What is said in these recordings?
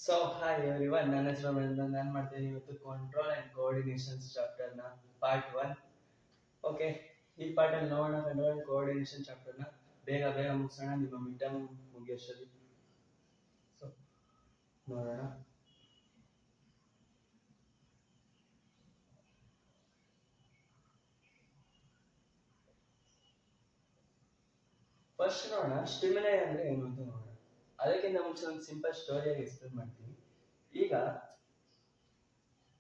So hi everyone, ನನ್ನ ಹೆಸರು ರವೀಂದ್ರನಾಥ್. ನಾನು ಮಾಡ್ತೀನಿ ಇವತ್ತು ಕಂಟ್ರೋಲ್ ಆ್ಯಂಡ್ ಕೋಆರ್ಡಿನೇಷನ್ಸ್ ಚಾಪ್ಟರ್ನ ಪಾರ್ಟ್ 1. ಓಕೆ, ಈ ಪಾರ್ಟಲ್ಲಿ ನೋಡೋಣ ಕಂಟ್ರೋಲ್ ಆ್ಯಂಡ್ ಕೋಆರ್ಡಿನೇಷನ್ ಚಾಪ್ಟರ್ನ ಬೇಗ ಬೇಗ ಮುಗಿಸೋಣ, ನಿಮ್ಮ ಮಿಡ್ ಟರ್ಮ್ ಮುಗಿಯೋಷ್ಟರಲ್ಲಿ. ಸೊ ನೋಡೋಣ. ಫಸ್ಟ್ ನೋಡೋಣ ಸ್ಟಿಮ್ಯುಲೈ ಅಂದರೆ ಏನು ಅಂತ ನೋಡೋಣ. ಅದಕ್ಕಿಂತ ಮುಂಚೆ ಒಂದು ಸಿಂಪಲ್ ಸ್ಟೋರಿಯಾಗಿ ಎಕ್ಸ್ಪ್ಲೇನ್ ಮಾಡ್ತೀನಿ. ಈಗ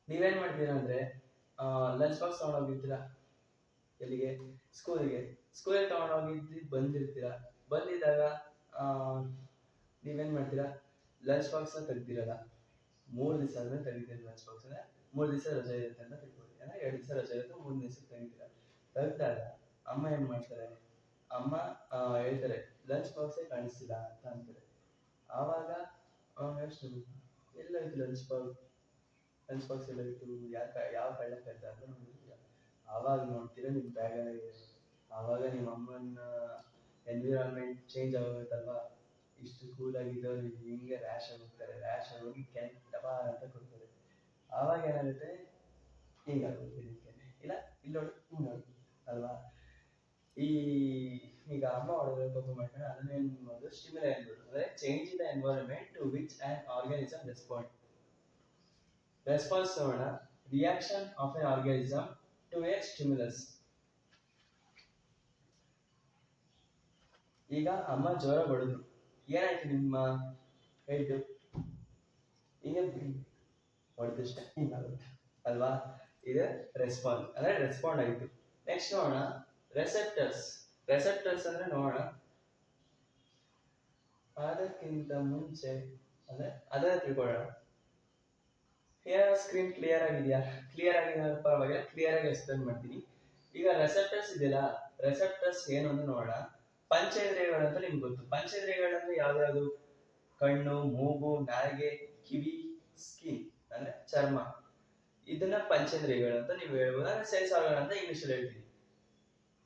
ನೀವೇನು ಮಾಡ್ತೀರಾ ಅಂದರೆ ಲಂಚ್ ಬಾಕ್ಸ್ ತೊಗೊಂಡೋಗಿರ್ತೀರಾ ಎಲ್ಲಿಗೆ, ಸ್ಕೂಲಿಗೆ ತೊಗೊಂಡೋಗಿದ್ದು ಬಂದಿರ್ತೀರಾ. ಬಂದಿದ್ದಾಗ ನೀವೇನು ಮಾಡ್ತೀರಾ, ಲಂಚ್ ಬಾಕ್ಸ್ನ ತೆಗ್ದಿರಲ್ಲ. 3 ದಿವಸ ಆದ್ಮೇಲೆ ತೆಗಿತೀರಿ ಲಂಚ್ ಬಾಕ್ಸ್. ಅಂದರೆ 3 ದಿವಸ ರಜೆ ಇರುತ್ತೆ ಅಂತ ತಿಳ್ಕೊಳ್ಳಿ. ಅಂದರೆ 2 ದಿವಸ ರಜೆ ಇರುತ್ತೆ, 3 ದಿವಸಕ್ಕೆ ತೆಗಿತೀರಾ. ತೆಗ್ದಾಗ ಅಮ್ಮ ಏನು ಮಾಡ್ತಾರೆ, ಅಮ್ಮ ಹೇಳ್ತಾರೆ ಲಂಚ್ ಬಾಕ್ಸೇ ಕಾಣಿಸ್ತಿಲ್ಲ ಅಂತ ಅಂತಾರೆ. ಆವಾಗ ಯೋಚನೆ, ಎಲ್ಲೋಯ್ತು ಲಂಚ್ ಬಾಕ್ಸ್ ಎಲ್ಲೋಯ್ತು, ಯಾವ ಕಳ್ಳ ಕದ್ದ ಅಂತ ನೋಡಿರ್ತೀರ. ಆವಾಗ ನೋಡ್ತೀರಾ ನಿಮ್ಮ ಬ್ಯಾಗಲ್ಲಿ. ಆವಾಗ ನಿಮ್ಮ ಅಮ್ಮನ ಎನ್ವಿರಾನ್ಮೆಂಟ್ ಚೇಂಜ್ ಆಗೋಗುತ್ತಲ್ವಾ. ಇಷ್ಟು ಕೂಲಾಗಿದ್ದವ್ರು ಹಿಂಗೆ ರ್ಯಾಶ್ ಆಗೋಗಿ ಡಬಾ ಅಂತ ಕೊಡ್ತಾರೆ. ಆವಾಗ ಏನಾಗುತ್ತೆ, ಹೀಗಾಗುತ್ತೆ ಇಲ್ಲ ಇಲ್ಲಿ ನೋಡಿ, ಹಿಂಗೆ ನೋಡಿ ಅಲ್ವಾ. ಈಗ ಅಮ್ಮ ಹೊಡೆದ್ರೆ ಕೋಪ ಮಾಡ್ತಾರೆ. ಅದನ್ನೇನು ಮಾಡೋದು, ಸ್ಟಿಮ್ಯುಲೈ ಅನ್ಬೋದು. ಅಂದರೆ change in the environment to which an organism response ನೋಡೋಣ. Reaction of an organism to a stimulus. ಈಗ ಅಮ್ಮ ಜ್ವರ ಹೊಡೆದ್ರು, ಏನಾಯ್ತು ನಿಮ್ಮ ಹೇಳ್ತು, ಹಿಂಗೆ ಹೊಡೆದಷ್ಟೇ ಹಿಂಗಾಗುತ್ತೆ ಅಲ್ವಾ. ಇದು ರೆಸ್ಪಾನ್ಸ್, ಅಂದರೆ ರೆಸ್ಪಾಂಡ್ ಆಯಿತು. ನೆಕ್ಸ್ಟ್ ನೋಡೋಣ ರೆಸೆಪ್ಟರ್ಸ್ ಅಂದರೆ ನೋಡೋಣ. ಅದಕ್ಕಿಂತ ಮುಂಚೆ ಅಂದರೆ ಅದನ್ನ ತಿಳ್ಕೊಳ್ಳೋಣ. ಏನಾದ್ರು ಸ್ಕ್ರೀನ್ ಕ್ಲಿಯರ್ ಆಗಿದೆಯಾ? ಕ್ಲಿಯರ್ ಆಗಿದೆ ಪರವಾಗಿಲ್ಲ, ಕ್ಲಿಯರ್ ಆಗಿ ಎಕ್ಸ್ಪ್ಲೇನ್ ಮಾಡ್ತೀನಿ. ಈಗ ರೆಸೆಪ್ಟರ್ಸ್ ಇದೆಯಲ್ಲ, ರೆಸೆಪ್ಟರ್ಸ್ ಏನು ಅಂತ ನೋಡೋಣ. ಪಂಚೇಂದ್ರಿಯಗಳು ಅಂತ ನಿಮ್ಗೆ ಗೊತ್ತು. ಪಂಚೇಂದ್ರಿಯಗಳಂದ್ರೆ ಯಾವ್ಯಾವುದು? ಕಣ್ಣು, ಮೂಗು, ನಾಲಿಗೆ, ಕಿವಿ, ಸ್ಕಿನ್ ಅಂದ್ರೆ ಚರ್ಮ. ಇದನ್ನ ಪಂಚೇಂದ್ರಿಯಗಳು ಅಂತ ನೀವು ಹೇಳ್ಬೋದು. ಅಂದ್ರೆ ಸೆನ್ಸ್ ಆರ್ಗನ್ ಅಂತ ಇಂಗ್ಲಿಷಲ್ಲಿ ಹೇಳ್ತೀವಿ.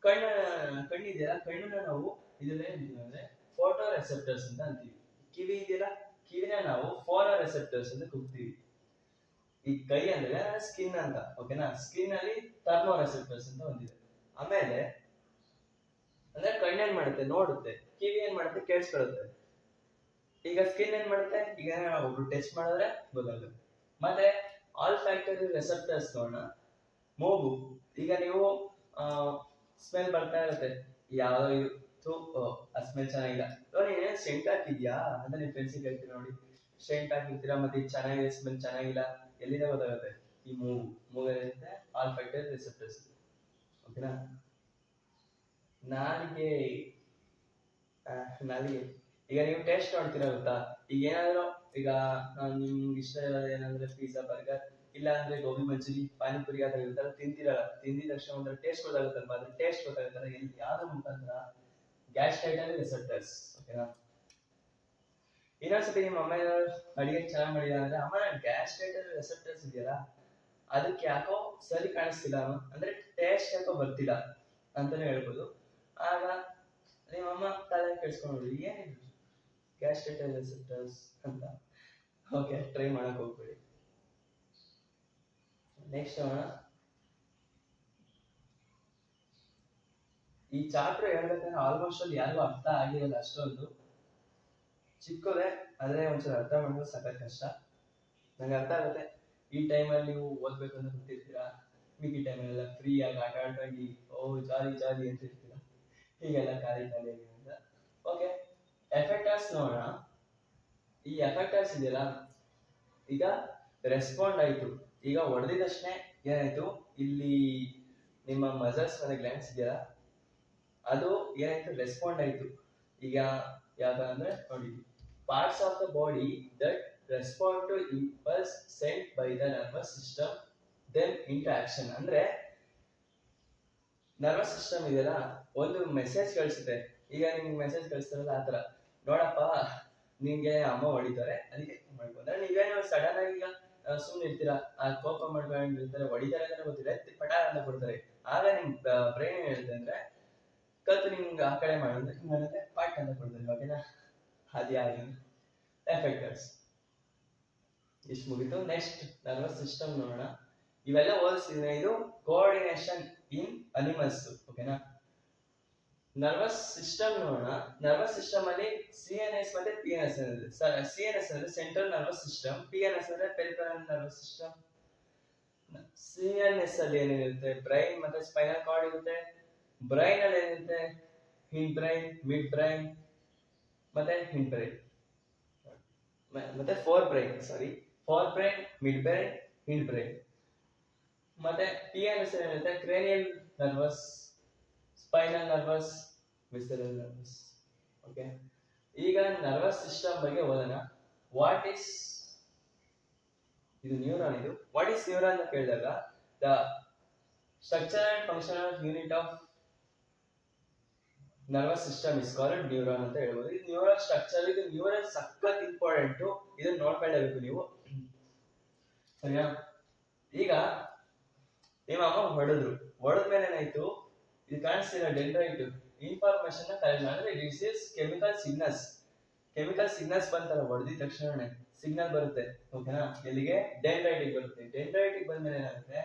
ಕಣ್ಣಿದೆಯಲ್ಲ, ಕಣ್ಣನ್ನ ನಾವು ಇದನ್ನೇ ಅಂದ್ರೆ ಫೋಟೋ ರೆಸೆಪ್ಟರ್ಸ್ ಅಂತ ಅಂತೀವಿ. ಕಿವಿ ಇದೆಯಲ್ಲ, ಕಿವಿನ ನಾವು ಫೋನೋ ರೆಸೆಪ್ಟರ್ಸ್ ಅಂತ ಕೂಗ್ತೀವಿ. ಈ ಕೈ ಅಂದ್ರೆ ಸ್ಕಿನ್ ಅಂತ, ಓಕೆನಾ. ಸ್ಕಿನ್ ಅಲ್ಲಿ ಥರ್ಮೋ ರೆಸೆಪ್ಟರ್ಸ್ ಅಂತ ಒಂದಿದೆ. ಆಮೇಲೆ ಅಂದ್ರೆ ಕಣ್ಣೇನ್ ಮಾಡುತ್ತೆ, ನೋಡುತ್ತೆ. ಕಿವಿ ಏನ್ ಮಾಡುತ್ತೆ, ಕೇಳಿಸ್ಕೊಳ್ಳುತ್ತೆ. ಈಗ ಸ್ಕಿನ್ ಏನ್ ಮಾಡುತ್ತೆ, ಈಗ ಒಬ್ರು ಟೆಸ್ಟ್ ಮಾಡಿದ್ರೆ ಗೊತ್ತಾಗುತ್ತೆ. ಮತ್ತೆ ಆಲ್ ಫ್ಯಾಕ್ಟರಿ ರೆಸೆಪ್ಟರ್ಸ್ ನೋಡೋಣ. ಮೂಗು, ಈಗ ನೀವು ಸ್ಮೆಲ್ ಬರ್ತಾ ಇರುತ್ತೆ, ಯಾವ್ದೋ ಇದು ಆ ಸ್ಮೆಲ್ ಚೆನ್ನಾಗಿಲ್ಲ, ನೋಡಿ ಸೆಂಟ್ ಹಾಕಿದ್ಯಾ ಅಂತ ನೀವು ಫ್ರೆಂಡ್ಸಿಗೆ ಹೇಳ್ತೀರಾ. ನೋಡಿ ಸೆಂಟ್ ಹಾಕಿರ್ತೀರಾ, ಮತ್ತೆ ಇದು ಚೆನ್ನಾಗಿದೆ, ಸ್ಮೆಲ್ ಚೆನ್ನಾಗಿಲ್ಲ, ಎಲ್ಲಿಂದ ಗೊತ್ತಾಗುತ್ತೆ? ಈ ಮೂಗಲ್ಲಿರುತ್ತೆ ಆಲ್ ಫ್ಯಾಕ್ಟರಿ ರೆಸೆಪ್ಟರ್ಸ್, ಓಕೆನಾ. ನಾಲಿಗೆ, ಈಗ ನೀವು ಟೇಸ್ಟ್ ನೋಡ್ತೀರಾ ಗೊತ್ತಾ. ಈಗ ಏನಾದ್ರು, ಈಗ ನಿಮ್ಗೆ ಇಷ್ಟ ಇರೋದು ಏನಂದ್ರೆ ಪಿಜ್ಜಾ, ಬರ್ಗರ್, ಇಲ್ಲ ಅಂದ್ರೆ ಗೋಬಿ ಮಂಚೂರಿ, ಪಾನಿಪುರಿ ಆ ಥರ ಇರುತ್ತಲ್ಲ, ತಿಂದಿದ ತಕ್ಷಣ ಒಂಥರ ಟೇಸ್ಟ್ ಗೊತ್ತಾಗುತ್ತಲ್ವ. ಅದ್ರ ಟೇಸ್ಟ್ ಗೊತ್ತಾಗುತ್ತಲ್ಲ ಯಾವ್ದು ಮುಖಾಂತರ? ಗ್ಯಾಸ್ಟ್ರೈಟರಿ ರೆಸೆಪ್ಟರ್ಸ್, ಓಕೆನಾ. ಇನ್ನೊಂದ್ಸತಿ ನಿಮ್ಮ ಅಮ್ಮ ಅಡಿಗೆ ಚೆನ್ನಾಗಿ ಮಾಡಿದ ಅಂದ್ರೆ, ಅಮ್ಮ ನಾನು ಗ್ಯಾಸ್ಟ್ರೈಟರಿ ರೆಸೆಪ್ಟರ್ಸ್ ಇದೆಯಲ್ಲ ಅದಕ್ಕೆ ಯಾಕೋ ಸರಿ ಕಾಣಿಸ್ತಿಲ್ಲ, ಅಂದ್ರೆ ಟೇಸ್ಟ್ ಯಾಕೋ ಬರ್ತಿಲ್ಲ ಅಂತಾನೆ ಹೇಳ್ಬೋದು. ಆಗ ನಿಮ್ಮಮ್ಮ ತಲೆ ಕೆಡ್ಸ್ಕೊಂಡು ಏನಿದ್ರು ಗ್ಯಾಸ್ಟ್ರೈಟರಿ ರೆಸೆಪ್ಟರ್ಸ್ ಅಂತ. ಓಕೆ, ಟ್ರೈ ಮಾಡಕ್ ಹೋಗ್ಬೇಡಿ. ನೆಕ್ಸ್ಟ್ ಈ ಚಾಪ್ಟರ್ ಹೇಳ್ಬೇಕಂದ್ರೆ ಆಲ್ಮೋಸ್ಟ್ ಅಲ್ಲಿ ಯಾರಿಗೂ ಅರ್ಥ ಆಗಿರಲ್ಲ ಅಷ್ಟೊಂದು. ಚಿಕ್ಕದೇ ಆದ್ರೆ ಒಂದ್ಸಲ ಅರ್ಥ ಮಾಡೋದು ಸಖತ್ ಕಷ್ಟ. ನಂಗೆ ಅರ್ಥ ಆಗುತ್ತೆ. ಈ ಟೈಮಲ್ಲಿ ನೀವು ಓದ್ಬೇಕು ಅಂತ ಗೊತ್ತಿರ್ತೀರಾ, ಮಿಕ್ಕಿ ಟೈಮಲ್ಲೆಲ್ಲ ಫ್ರೀ ಆಗಿ ಆಟ ಆಟಾಗಿ ಜಾಲಿ ಅಂತ ಇರ್ತೀರಾ. ಹೀಗೆಲ್ಲ ಖಾಲಿ ಅಂತ. ಓಕೆ, ಎಫೆಕ್ಟರ್ಸ್ ನೋಡೋಣ. ಈ ಎಫೆಕ್ಟರ್ಸ್ ಇದೆಯಲ್ಲ, ಈಗ ರೆಸ್ಪಾಂಡ್ ಆಯ್ತು. ಈಗ ಹೊಡೆದಿದ್ದಷ್ಟೇ ಏನಾಯ್ತು, ಇಲ್ಲಿ ನಿಮ್ಮ ಮಸಲ್ಸ್ ಮತ್ತೆ ಗ್ಲ್ಯಾಂಡ್ಸ್ ಇದೆಯಲ್ಲ ಅದು ಏನಾಯ್ತು, ರೆಸ್ಪಾಂಡ್ ಆಯ್ತು. ಈಗ ಯಾಕಂದ್ರೆ ನೋಡಿ, parts of the body that respond to impulse sent by the nervous system then into action. ಅಂದ್ರೆ ನರ್ವಸ್ ಸಿಸ್ಟಮ್ ಇದೆಯಲ್ಲ, ಒಂದು ಮೆಸೇಜ್ ಕಳಿಸುತ್ತೆ. ಈಗ ನಿಮ್ಗೆ ಮೆಸೇಜ್ ಕಳಿಸ್ತಾರಲ್ಲ ಆತರ, ನೋಡಪ್ಪ ನಿಂಗೆ ಅಮ್ಮ ಹೊಡಿತಾರೆ ಅದಕ್ಕೆ ಮಾಡ್ಕೊಂಡ್ರೆ, ನೀವೇನೋ ಸಡನ್ ಆಗಿ ಈಗ ಸುಮ್ಮನೆ ಇರ್ತೀರಾ, ಕೋಪ ಮಾಡ್ಕೊಂಡಿರ್ತಾರೆ, ಹೊಡಿತಾರೆ ಅಂತ ಗೊತ್ತಿದೆ, ಪಟ ಅಂತ ಕೊಡ್ತಾರೆ. ಆಗ ನಿಮ್ ಬ್ರೈನ್ ಏನ್ ಹೇಳುತ್ತೆ ಅಂದ್ರೆ, ಕತ್ತು ನಿಮ್ಗೆ ಆ ಕಡೆ ಮಾಡಿದ್ರೆ ಹಿಂಗಾಗುತ್ತೆ, ಪಾಟ್ ಅಂತ ಕೊಡ್ತಾರೆ, ಓಕೆನಾ. ಅದ್ಯಾವುದು ಎಫೆಕ್ಟರ್ಸ್. ಇಷ್ಟು ಮುಗಿತು. ನೆಕ್ಸ್ಟ್ ನರ್ವಸ್ ಸಿಸ್ಟಮ್ ನೋಡೋಣ. ಇವೆಲ್ಲ ಹೋಲಿಸಿದ್ರೆ ಇದು ಕೋಆರ್ಡಿನೇಷನ್ ಇನ್ ಅನಿಮಲ್ಸ್. ಓಕೆನಾ. ನರ್ವಸ್ ಸಿಸ್ಟಮ್ ನೋಡೋಣ. ನರ್ವಸ್ ಸಿಸ್ಟಮ್ ಅಲ್ಲಿ CNS ಮತ್ತೆ PNS ಇದೆ. CNS ಅಂದ್ರೆ ಸೆಂಟ್ರಲ್ ನರ್ವಸ್ ಸಿಸ್ಟಮ್, PNS ಅಂದ್ರೆ ಪೆರಿಫೆರಲ್ ನರ್ವಸ್ ಸಿಸ್ಟಮ್. CNS ಅಲ್ಲಿ ಏನಿರುತ್ತೆ, ಬ್ರೈನ್ ಮತ್ತೆ ಸ್ಪೈನಲ್ ಕಾರ್ಡ್ ಇರುತ್ತೆ. ಬ್ರೈನ್ ಅಲ್ಲಿ ಏನಿರುತ್ತೆ, ಹಿಂಡ್ ಬ್ರೈನ್, ಮಿಡ್ ಬ್ರೈನ್ ಮತ್ತೆ ಹಿಂಡ್ ಬ್ರೈನ್, ಮತ್ತೆ fore brain, fore brain, mid brain, hind brain. ಮತ್ತೆ PNS ಏನಿರುತ್ತೆ, cranial nerves, spinal nerves, visceral nerves. Okay. ಈಗ ನರ್ವಸ್ ಸಿಸ್ಟಮ್ ಬಗ್ಗೆ ಓದೋಣ. ವಾಟ್ ಇಸ್ ಇದು ನ್ಯೂರಾನ್. ಇದು ವಾಟ್ ಇಸ್ ನ್ಯೂರಾನ್ ಅಂತ ಕೇಳಿದಾಗ the structure and functional unit of nervous system is called neuron ಅಂತ ಹೇಳ್ಬೋದು. ಇದು ನ್ಯೂರಲ್ ಸ್ಟ್ರಕ್ಚರ್, ಇದು ನ್ಯೂರಲ್ ಸಖತ್ ಇಂಪಾರ್ಟೆಂಟ್, ಇದನ್ನ ನೋಡ್ಕೊಳ್ಳೇಬೇಕು ನೀವು. ಸರಿಯಾ. ಈಗ ನಿಮ್ಮ ಅಮ್ಮ ಹೊಡೆದ್ಮೇಲೆ ಏನಾಯ್ತು, ಇದು ಕಾಣಿಸ್ತಿಲ್ಲ ಡೆಂಡ್ರೈಟ್ ಇನ್ಫಾರ್ಮೇಶನ್ ಕಲೆಕ್ಟ್ ಅಂದ್ರೆ ದಿಸ್ ಇಸ್ ಕೆಮಿಕಲ್ ಸಿಗ್ನಲ್ಸ್ ಬಂತಲ್ಲ, ಹೊಡೆದಿದ ತಕ್ಷಣ ಸಿಗ್ನಲ್ ಬರುತ್ತೆ. ಓಕೆನಾ. ಎಲ್ಲಿಗೆ, ಡೆಂಡ್ರೈಟಿಗೆ ಬರುತ್ತೆ. ಡೆಂಡ್ರೈಟಿಗೆ ಬಂದ್ಮೇಲೆ ಏನಾಗುತ್ತೆ,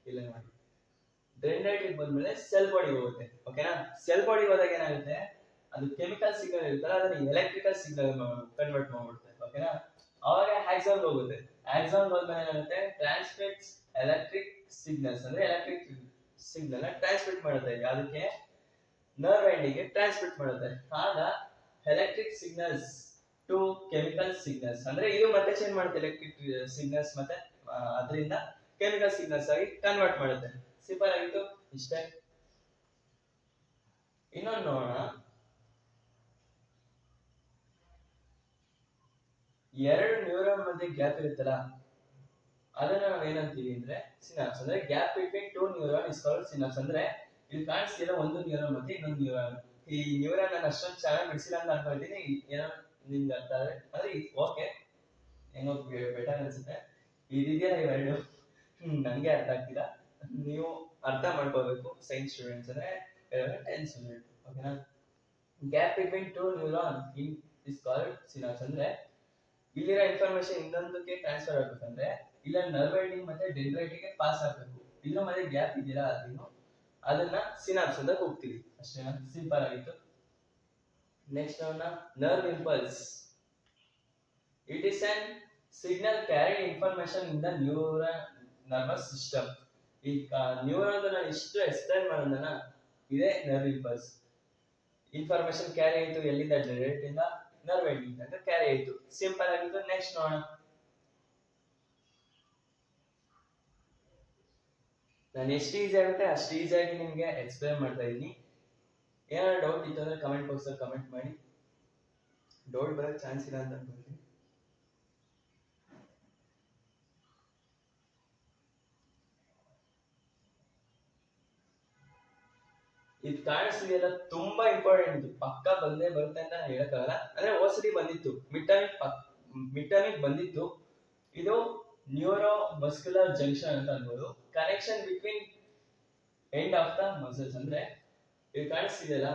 ಇಲ್ಲ ನೋಡಿ, ಡೆಂಡ್ರೈಟಿಗೆ ಬಂದ್ಮೇಲೆ ಸೆಲ್ ಬಾಡಿ ಹೋಗುತ್ತೆ. ಓಕೆನಾ. ಸೆಲ್ ಬಾಡಿ ಹೋದಾಗ ಏನಾಗುತ್ತೆ, ಅದು ಕೆಮಿಕಲ್ ಸಿಗ್ನಲ್ ಇರುತ್ತಲ್ಲ ಅದನ್ನ ಎಲೆಕ್ಟ್ರಿಕಲ್ ಸಿಗ್ನಲ್ ಕನ್ವರ್ಟ್ ಮಾಡ್ಬಿಡುತ್ತೆ. ಓಕೆನಾ. ಅವಾಗ ಆಕ್ಸಾನ್ ಹೋಗುತ್ತೆ. ಆಕ್ಸಾನ್ ಹೋದ್ಮೇಲೆ ಏನಾಗುತ್ತೆ, ಟ್ರಾನ್ಸ್ಮಿಟ್ಸ್ ಎಲೆಕ್ಟ್ರಿಕ್ ಸಿಗ್ನಲ್ಸ್ ಅಂದ್ರೆ ಎಲೆಕ್ಟ್ರಿಕ್ ಸಿಗ್ನಲ್ ಟ್ರಾನ್ಸ್ಮಿಟ್ ಮಾಡುತ್ತೆ. ಅದಕ್ಕೆ ನರ್ವ್ ಎಂಡಿಗೆ ಟ್ರಾನ್ಸ್ಮಿಟ್ ಮಾಡುತ್ತೆ. ಆಗ electric signals to chemical signals ಅಂದ್ರೆ ಇದು ಮತ್ತೆ ಚೇಂಜ್ ಮಾಡುತ್ತೆ. ಎಲೆಕ್ಟ್ರಿಕ್ ಸಿಗ್ನಲ್ಸ್ ಮತ್ತೆ ಅದರಿಂದ ಕೆಮಿಕಲ್ ಸಿಗ್ನಲ್ಸ್ ಆಗಿ ಕನ್ವರ್ಟ್ ಮಾಡುತ್ತೆ. ಸಿಂಪಲ್ ಆಗಿತ್ತು ಇಷ್ಟೇ. ಇನ್ನೊಂದು ನೋಡೋಣ. ಎರಡು ನ್ಯೂರಾನ್ ಮಧ್ಯೆ ಗ್ಯಾಪ್ ಇರುತ್ತಲ್ಲ, ಅದನ್ನ ನಾವು ಏನಂತೀವಿ ಅಂದ್ರೆ ಸಿನಾಪ್ಸ್. ಅಂದ್ರೆ gap between two neuron is called synapse. ಅಂದ್ರೆ ಇಲ್ಲಿ ಕಾಣಿಸ್ತಿಲ್ಲ ಒಂದು ನ್ಯೂರಾನ್ ಮತ್ತೆ ಇನ್ನೊಂದು ನ್ಯೂರಾನ್. ಈ ನ್ಯೂರಾನ್ ನಾನು ಅಷ್ಟೊಂದು ಚೆನ್ನಾಗಿ ಬಿಡಿಸಿಲ್ಲ ಅಂತ ಅನ್ಕೊಳ್ತೀನಿ. ಏನೋ ನಿಮ್ಗೆ ಅರ್ಥ ಆದ್ರೆ ಅಂದ್ರೆ ಓಕೆ, ಏನೋ ಬೆಟರ್ ಅನ್ಸುತ್ತೆ. ಇದೆಯಲ್ಲ ಇವೆರಡು ನನಗೆ ಅರ್ಥ ಆಗ್ತಿಲ್ಲ, ನೀವು ಅರ್ಥ ಮಾಡ್ಕೋಬೇಕು. ಸೈನ್ಸ್ ಸ್ಟೂಡೆಂಟ್ಸ್ ಅಂದ್ರೆ 10th ಸ್ಟೂಡೆಂಟ್. ಓಕೆನಾ. Gap between two neuron in is called synapse. ಅಂದ್ರೆ ಇಲ್ಲಿರೋ ಇನ್ಫಾರ್ಮೇಶನ್ ಇನ್ನೊಂದಕ್ಕೆ ಟ್ರಾನ್ಸ್ಫರ್ ಆಗ್ಬೇಕಂದ್ರೆ ಇಲ್ಲ ನರ್ವ್ ಎಂಡಿಂಗ್ ಮತ್ತೆ ಡೆಂಡ್ರೈಟಿಗೆ ಪಾಸ್ ಆಗಬೇಕು. ಇದ್ರ ಮಧ್ಯೆ ಗ್ಯಾಪ್ ಇದೆಯಲ್ಲ ಅದನ್ನ ಸಿನಾಪ್ಸ್ ಅಂತ ಹೋಗ್ತೀವಿ. ಅಷ್ಟೇನಾ, ಸಿಂಪಲ್ ಆಗಿತ್ತು. Next nerve impulse. It is on signal carried information in the nervous system. ಈ ನ್ಯೂರಾನ್ ನಾನು ಇಷ್ಟು ಎಕ್ಸ್ಪ್ಲೈನ್ ಮಾಡೋದನ್ನ ಇದೇ ನರ್ವ್ ಇಂಪಲ್ಸ್. ಇನ್ಫಾರ್ಮೇಶನ್ ಕ್ಯಾರಿ ಆಯಿತು ಎಲ್ಲಿಂದ, ಡೆಂಡ್ರೈಟ್ ಇಂದ ನರ್ವ್ ಎಂಡಿಂಗ್ ಅಂತ ಕ್ಯಾರಿ ಆಯಿತು. ಸಿಂಪಲ್ ಆಗಿತ್ತು. ನೆಕ್ಸ್ಟ್ ನೋಡೋಣ. ನಾನು ಎಷ್ಟು ಈಸಿ ಆಗುತ್ತೆ ಅಷ್ಟು ಈಸಿಯಾಗಿ ನಿಮಗೆ ಎಕ್ಸ್ಪ್ಲೈನ್ ಮಾಡ್ತಾ ಇದ್ದೀನಿ. ಏನಾದ್ರು ಡೌಟ್ ಇತ್ತು ಅಂದ್ರೆ ಕಮೆಂಟ್ ಬಾಕ್ಸ್ ಅಲ್ಲಿ ಕಮೆಂಟ್ ಮಾಡಿ. ಡೌಟ್ ಬರೋಕ್ಕೆ ಚಾನ್ಸ್ ಇಲ್ಲ ಅಂತ ಅನ್ಕೊಂತೀನಿ. ಇದು ಕಾಣಿಸ್ತಿದೆಯಲ್ಲ, ತುಂಬಾ ಇಂಪಾರ್ಟೆಂಟ್. ಇದು ಪಕ್ಕ ಬಂದೇ ಬರುತ್ತೆ ಅಂತ ನಾನು ಹೇಳಕ್ಕಾಗಲ್ಲ. ಅಂದ್ರೆ ಓಸಡಿ ಬಂದಿತ್ತು, ಮಿಡ್ ಬಂದಿತ್ತು. ಇದು ನ್ಯೂರೋ ಮಸ್ಕ್ಯುಲರ್ ಜಂಕ್ಷನ್ ಅಂತ ಅನ್ಬೋದು. Connection between end of the muscles. ಅಂದ್ರೆ ಇದು ಕಾಣಿಸ್ತಿದೆಯಲ್ಲ,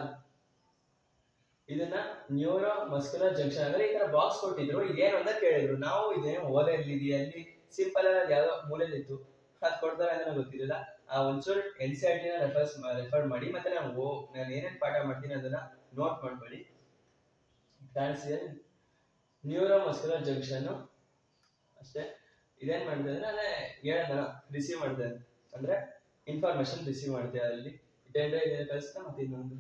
ಇದನ್ನ ನ್ಯೂರೋ ಮಸ್ಕ್ಯುಲರ್ ಜಂಕ್ಷನ್ ಅಂದ್ರೆ ಈ ತರ ಬಾಕ್ಸ್ ಕೊಟ್ಟಿದ್ರು. ಇದೇನು ಅಂತ ಕೇಳಿದ್ರು. ನಾವು ಇದೇನು ಓದಲ್ಲಿದೆಯಾ ಅಲ್ಲಿ ಸಿಂಪಲ್ ಆಗಿ ಯಾವ್ದೋ ಮೂಲೆಯಲ್ಲಿತ್ತು, ಅದು ಕೊಡ್ತಾರೆ ಅಂತ ಗೊತ್ತಿರಲಿಲ್ಲ. ಒಂಚೂರು NCERT ರೆಫರ್ ಮಾಡಿ. ಮತ್ತೆ ನಾನು ಏನೇನು ಪಾಠ ಮಾಡ್ತೀನಿ ಅದನ್ನ ನೋಟ್ ಮಾಡ್ಕೊಳ್ಳಿ. ಕಾಣಿಸ್ತಿದೆ ನ್ಯೂರೋ ಮಸ್ಕ್ಯುಲರ್ ಜಂಕ್ಷನ್ ಅಷ್ಟೇ. ಇದೇನ್ ಮಾಡಿದೆ ಅಂದ್ರೆ ಅದೇ ಹೇಳೋದನ್ನ ರಿಸೀವ್ ಮಾಡಿದೆ, ಅಂದ್ರೆ ಇನ್ಫಾರ್ಮೇಶನ್ ರಿಸೀವ್ ಮಾಡಿದೆ. ಅಲ್ಲಿ ಡೆಂಡ್ರೈಟ್ ಕಳಿಸ್ತಾ ಮತ್ತೆ ಇನ್ನೊಂದು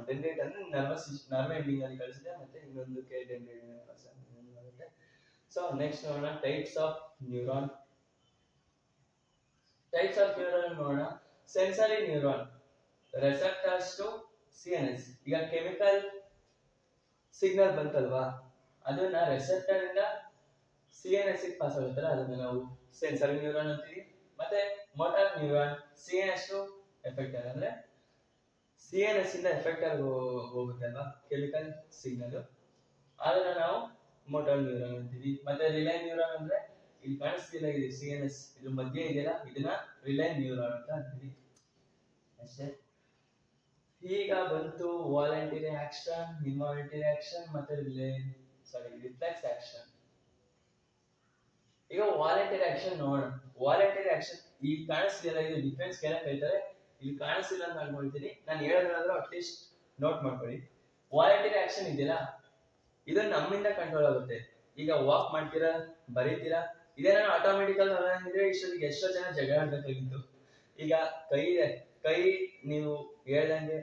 ಡೆಂಡ್ರೈಟ್ ಅಂದ್ರೆ ನರ್ವ್ ಎಂಡಿಂಗ್ ಅಲ್ಲಿ ಕಳಿಸಿದೆ, ಮತ್ತೆ ಇನ್ನೊಂದಕ್ಕೆ ಡೆಂಡ್ರೈಟ್ ಆಗುತ್ತೆ. ಸೊ ನೆಕ್ಸ್ಟ್ ನೋಡೋಣ types of neuron. Types of neuron ನೋಡೋಣ. Sensory neuron, receptors to CNS. ಈಗ ಕೆಮಿಕಲ್ ಸಿಗ್ನಲ್ ಬಂತಲ್ವಾ, ಅದನ್ನ ರೆಸೆಪ್ಟರ್ ಇಂದ CNS ಗೆ ಪಾಸ್ ಆಗುತ್ತಲ್ಲ, ಅದನ್ನ ನಾವು ಸೆನ್ಸರಿ ನ್ಯೂರಾನ್ ಅಂತೀವಿ. ಮತ್ತೆ ಮೋಟಾರ್ ನ್ಯೂರಾನ್, CNS ಟು ಎಫೆಕ್ಟರ್. ಅಂದ್ರೆ CNS ಇಂದ ಎಫೆಕ್ಟರ್ ಹೋಗುತ್ತೆ ಅಲ್ವಾ ಕೆಮಿಕಲ್ ಸಿಗ್ನಲ್, ಅದನ್ನ ನಾವು ಮೋಟಾರ್ ನ್ಯೂರಾನ್ ಅಂತೀವಿ. ಮತ್ತೆ ರಿಲೇ ನ್ಯೂರಾನ್ ಅಂದ್ರೆ ಇಲ್ಲಿ ಕಾಣಿಸ್ತಿಲ್ಲ, ಇದು CNS ಇದ್ರ ಮಧ್ಯೆ ಇದೆಯಲ್ಲ, ಇದನ್ನ ರಿಲೇ ನ್ಯೂರಾನ್ ಅಂತ ಅಂತೀವಿ. ಅಷ್ಟೇ. ಈಗ ಬಂತು ವಾಲಂಟರಿ ಆಕ್ಷನ್, ಇನ್ವಾಲಂಟರಿ ಆಕ್ಷನ್ ಮತ್ತೆ ರಿಫ್ಲೆಕ್ಸ್ ಆಕ್ಷನ್. ಈಗ ವಾಲಂಟರಿ ಆಕ್ಷನ್ ನೋಡೋಣ. ವಾಲಂಟರಿ ಆಕ್ಷನ್ ಈಗ ಕಾಣಿಸ್ತಿಲ್ಲ, ಇದು ಡಿಫೆನ್ಸ್ ಕೇಳಕ್ ಹೇಳ್ತಾರೆ, ಇಲ್ಲಿ ಕಾಣಿಸ್ತಿಲ್ಲ ಅಂತ ಅನ್ಕೊಳ್ತೀನಿ. ನಾನು ಹೇಳೋದಾದ್ರೂ ಅಟ್ಲೀಸ್ಟ್ ನೋಟ್ ಮಾಡ್ಕೊಳ್ಳಿ. ವಾಲಂಟರಿ ಆಕ್ಷನ್ ಇದೆಯಲ್ಲ, ಇದು ನಮ್ಮಿಂದ ಕಂಟ್ರೋಲ್ ಆಗುತ್ತೆ. ಈಗ ವಾಕ್ ಮಾಡ್ತೀರಾ, ಬರೀತೀರಾ, ಇದೇನೋ ಆಟೋಮೆಟಿಕಲ್ ಇದ್ರೆ ಇಷ್ಟೊತ್ತಿಗೆ ಎಷ್ಟೋ ಜನ ಜಗಳ ಆಡ್ಬೇಕಾಗಿತ್ತು. ಈಗ ಕೈ ಇದೆ, ಕೈ ನೀವು ಹೇಳ್ದಂಗೆ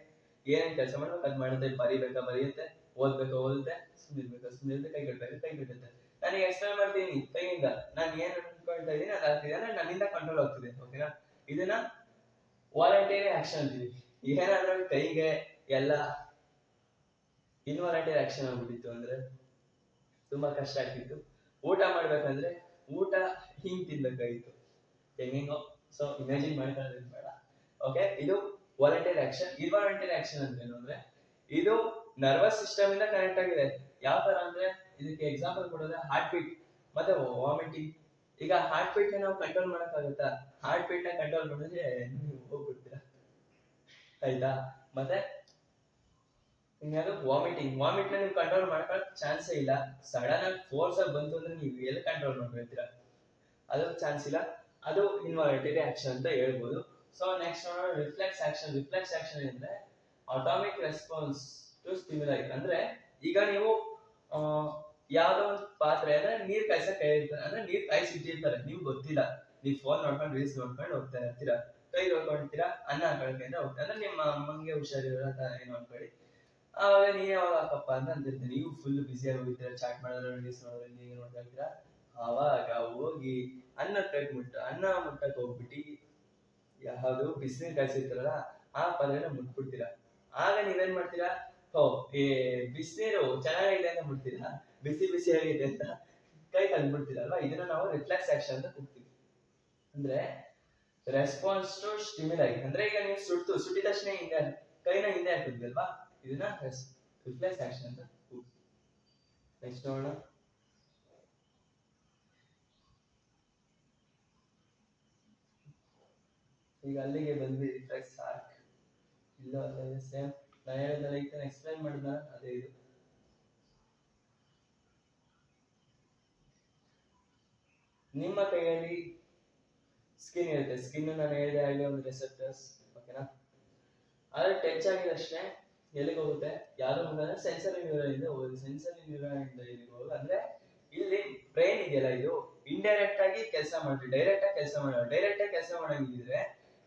ಏನೇನ್ ಕೆಲಸ ಮಾಡ್ಬೇಕು ಅದ್ ಮಾಡುತ್ತೆ. ಬರಿಬೇಕಾ ಬರೆಯುತ್ತೆ, ಓದ್ಬೇಕಾ ಓದುತ್ತೆ, ಸುಮ್ಮನಿರ್ಬೇಕಾ ಕೈ ಕಟ್ಟುತ್ತೆ. ನಾನು ಎಕ್ಸ್ಪ್ಲೇನ್ ಮಾಡ್ತೀನಿ ಕೈಯಿಂದ, ನಾನು ಏನ್ ಅನ್ಕೊಳ್ತಾ ಇದೀನಿ ಅದಾಗ್ತಿದೆ ಅಂದ್ರೆ ನನ್ನಿಂದ ಕಂಟ್ರೋಲ್ ಆಗ್ತಿದೆ. ಓಕೆನಾ? ಇದನ್ನ ವಾಲಂಟರಿ ಆಕ್ಷನ್ ಅಂತೀವಿ. ಏನಾದ್ರೂ ಕೈಗೆ ಎಲ್ಲ ಇನ್ವಾಲಂಟರಿ ಆಕ್ಷನ್ ಆಗ್ಬಿಟ್ಟಿತ್ತು ಅಂದ್ರೆ ತುಂಬಾ ಕಷ್ಟ ಆಗ್ತಿತ್ತು. ಊಟ ಮಾಡ್ಬೇಕಂದ್ರೆ ಊಟ ಹಿಂಗ್ ತಿನ್ಬೇಕಾಗಿತ್ತು, ಹೆಂಗೋ. ಸೊ ಇಮ್ಯಾಜಿನ್ ಮಾಡ್ಕೊಳ್ಳೋದು ಬೇಡ. ಓಕೆ, ಇದು ವಾಲಂಟರಿ ಆಕ್ಷನ್. ಇನ್ವಾಲಂಟರಿ ಆಕ್ಷನ್ ಅಂತ ಏನು ಅಂದ್ರೆ, ಇದು ನರ್ವಸ್ ಸಿಸ್ಟಮ್ ಇಂದ ಕನೆಕ್ಟ್ ಆಗಿದೆ. ಯಾವ ತರ ಅಂದ್ರೆ, ಇದಕ್ಕೆ ಎಕ್ಸಾಂಪಲ್ ಕೊಡೋದ್ರೆ ಹಾರ್ಟ್ ಬೀಟ್ ಮತ್ತೆ ವಾಮಿಟಿಂಗ್. ಈಗ ಹಾರ್ಟ್ ಬೀಟ್ ನಾವು ಕಂಟ್ರೋಲ್ ಮಾಡಕ್ಕಾಗುತ್ತಾ? ಹಾರ್ಟ್ ಬೀಟ್ ನ ಕಂಟ್ರೋಲ್ ಮಾಡಿದ್ರೆ ನೀವು ಹೋಗ್ಬಿಡ್ತೀರಾ, ಆಯ್ತಾ? ಮತ್ತೆ ಇನ್ಯಾವುದು ವಾಮಿಟಿಂಗ್. ವಾಮಿಟ್ ನ ನೀವು ಕಂಟ್ರೋಲ್ ಮಾಡ್ಕೊಳ್ಳೋಕೆ ಚಾನ್ಸೇ ಇಲ್ಲ. ಸಡನ್ ಆಗಿ ಫೋರ್ಸ್ ಆಗಿ ಬಂತು ಅಂದ್ರೆ ನೀವು ಎಲ್ಲಿ ಕಂಟ್ರೋಲ್ ಮಾಡ್ಕೊಳ್ತೀರಾ? ಅದು ಚಾನ್ಸ್ ಇಲ್ಲ. ಅದು ಇನ್ವಾಲಂಟರಿ ಆಕ್ಷನ್ ಅಂತ ಹೇಳ್ಬೋದು. ಸೊ ನೆಕ್ಸ್ಟ್ ನೋಡೋಣ ರಿಫ್ಲೆಕ್ಸ್ ಆಕ್ಷನ್. ರಿಫ್ಲೆಕ್ಸ್ ಆಕ್ಷನ್ ಅಂದ್ರೆ ಆಟೋಮಿಕ್ ರೆಸ್ಪಾನ್ಸ್ ಟು ಸ್ಟಿಮ್ಯುಲೈ. ಅಂದ್ರೆ ಈಗ ನೀವು ಯಾವ್ದೋ ಒಂದು ಪಾತ್ರೆ ಅಂದ್ರೆ ನೀರ್ ಕಾಯ್ಸಕ್ ಹೇಳಿರ್ತಾರೆ, ಅಂದ್ರೆ ನೀರ್ ಕಾಯಿಸಿಟ್ಟಿರ್ತಾರೆ, ನೀವು ಗೊತ್ತಿಲ್ಲ, ನೀವು ಫೋನ್ ನೋಡ್ಕೊಂಡು ರೀಲ್ಸ್ ನೋಡ್ಕೊಂಡು ಹೋಗ್ತಾ ಇರ್ತೀರಾ, ಕೈ ತೊಳ್ಕೊಂಡಿರ್ತೀರಾ, ಅನ್ನ ಹಾಕೊಳಕ್ಕೆ ಅಂತ ಹೋಗ್ತಾ, ಅಂದ್ರೆ ನಿಮ್ಮ ಅಮ್ಮಂಗೆ ಹುಷಾರಿರೋ ಏನು ಅನ್ಕೊಳ್ಳಿ. ಆವಾಗ ನೀವ್ ಯಾವಾಗ ಹಾಕಪ್ಪ ಅಂತ ಅಂತಿರ್ತೀನಿ, ನೀವು ಫುಲ್ ಬಿಸಿಯಾಗಿ ಹೋಗಿರ್ತೀರ, ಚಾಟ್ ಮಾಡಿದ್ರೆ ರೀಲ್ಸ್ ನೋಡಿದ್ರೆ ನೀವು ನೋಡ್ತಾ ಇರ್ತೀರಾ. ಆವಾಗ ಹೋಗಿ ಅನ್ನ ಮುಟ್ಟಕ್ ಹೋಗ್ಬಿಟ್ಟು ಯಾವ್ದು ಬಿಸಿನೀರ್ ಕಾಯಿಸಿರ್ತಾರಲ್ಲ ಆ ಪದನ ಮುಟ್ಬಿಡ್ತೀರಾ. ಆಗ ನೀವೇನ್ ಮಾಡ್ತೀರಾ? ಹೋ, ಈ ಬಿಸಿನೀರು ಚೆನ್ನಾಗಿದೆ ಅಂತ ಮುಟ್ತೀರಾ, ಬಿಸಿ ಬಿಸಿ ಆಗಿದೆ ಅಂತ ಕೈ ತಂದ್ಬಿಡ್ತೀರಲ್ವಾ. ಇದನ್ನ ನಾವು ರಿಫ್ಲೆಕ್ಸ್ ಆಕ್ಷನ್ ಅಂತ ಕೂಗ್ತೀವಿ. ಅಂದ್ರೆ ರೆಸ್ಪಾನ್ಸ್ ಟು ಸ್ಟಿಮ್ಯುಲೈ. ಅಂದ್ರೆ ಈಗ ನೀವು ಸುಟ್ಟಿದ ತಕ್ಷಣ ಹಿಂದೆ ಕೈನ ಹಿಂದೆ ಹಾಕಿದ್ವಲ್ವಾ, ಇದನ್ನ ರಿಫ್ಲೆಕ್ಸ್ ಆಕ್ಷನ್ ಅಂತ ಕೂಗ್ತೀವಿ. ನೆಕ್ಸ್ಟ್ ನೋಡೋಣ. ಈಗ ಅಲ್ಲಿಗೆ ಬಂದ್ವಿ ರಿಫ್ಲೆಕ್ಸ್ ಆರ್ಕ್. ಇಲ್ಲ ಅಲ್ಲ ಸೇಮ್ ನಾನು ಹೇಳಿದ್ನಲ್ಲ, ಈಗ ಎಕ್ಸ್ಪ್ಲೈನ್ ಮಾಡಿದ ಅದೇ ಇದು. ನಿಮ್ಮ ಕೈಯಲ್ಲಿ ಸ್ಕಿನ್ ಇರುತ್ತೆ. ಸ್ಕಿನ್ ನಾನು ಹೇಳಿದೆ ಆಗಲೇ ಒಂದು ರಿಸೆಪ್ಟರ್ಸ್. ಓಕೆನಾ? ಆದ್ರೆ ಟಚ್ ಆಗಿದಷ್ಟೇ ಎಲ್ಲಿಗೆ ಹೋಗುತ್ತೆ? ಯಾವ್ದು ಮುಖಾಂತರ ಸೆನ್ಸರಿ ನ್ಯೂರಾನ್ ಇಂದ ಹೋಗುತ್ತೆ. ಸೆನ್ಸರಿ ನ್ಯೂರಾನ್ ಇಂದ ಎಲ್ಲಿಗೆ ಹೋಗುತ್ತೆ ಅಂದ್ರೆ, ಇಲ್ಲಿ ಬ್ರೈನ್ ಇದೆಯಲ್ಲ, ಇದು ಇಂಡೈರೆಕ್ಟ್ ಆಗಿ ಕೆಲಸ ಮಾಡುತ್ತೆ, ಡೈರೆಕ್ಟ್ ಆಗಿ ಕೆಲಸ ಮಾಡಲ್ಲ. ಡೈರೆಕ್ಟ್ ಆಗಿ ಕೆಲಸ ಮಾಡಂಗಿದ್ರೆ